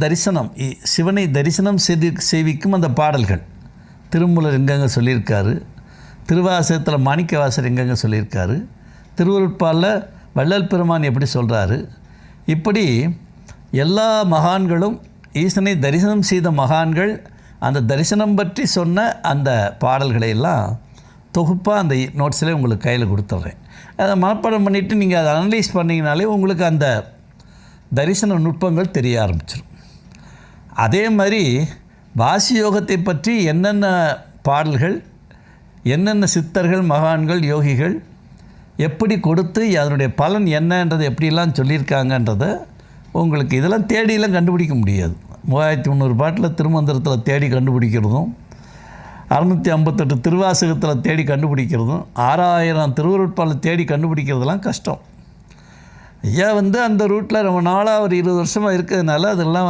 தரிசனம் சிவனை தரிசனம் செய்விக்கும் அந்த பாடல்கள் திருமூலர் எங்கெங்கே சொல்லியிருக்காரு, திருவாசகத்தில் மாணிக்கவாசர் எங்கெங்கே சொல்லியிருக்காரு, திருவருட்பாலில் வள்ளல் பெருமான் எப்படி சொல்கிறாரு, இப்படி எல்லா மகான்களும் ஈசனை தரிசனம் செய்த மகான்கள் அந்த தரிசனம் பற்றி சொன்ன அந்த பாடல்களை எல்லாம் தொகுப்பாக அந்த நோட்ஸில் உங்களுக்கு கையில் கொடுத்துட்றேன். அதை மனப்பாடம் பண்ணிவிட்டு நீங்கள் அதை அனலைஸ் பண்ணிங்கனாலே உங்களுக்கு அந்த தரிசன நுட்பங்கள் தெரிய ஆரம்பிச்சிடும். அதே மாதிரி வாசி யோகத்தை பற்றி என்னென்ன பாடல்கள், என்னென்ன சித்தர்கள், மகான்கள், யோகிகள் எப்படி கொடுத்து அதனுடைய பலன் என்னன்றதை எப்படிலாம் சொல்லியிருக்காங்கன்றதை உங்களுக்கு இதெல்லாம் தேடியெல்லாம் கண்டுபிடிக்க முடியாது. 3300 பாட்டில் திருமந்திரத்தில் தேடி கண்டுபிடிக்கிறதும், 658 திருவாசகத்தில் தேடி கண்டுபிடிக்கிறதும், 6000 திருவருட்பாலை தேடி கண்டுபிடிக்கிறதுலாம் கஷ்டம். ஐயா அந்த ரூட்டில் ரொம்ப நாளாக ஒரு 20 வருஷமாக இருக்கிறதுனால அதெல்லாம்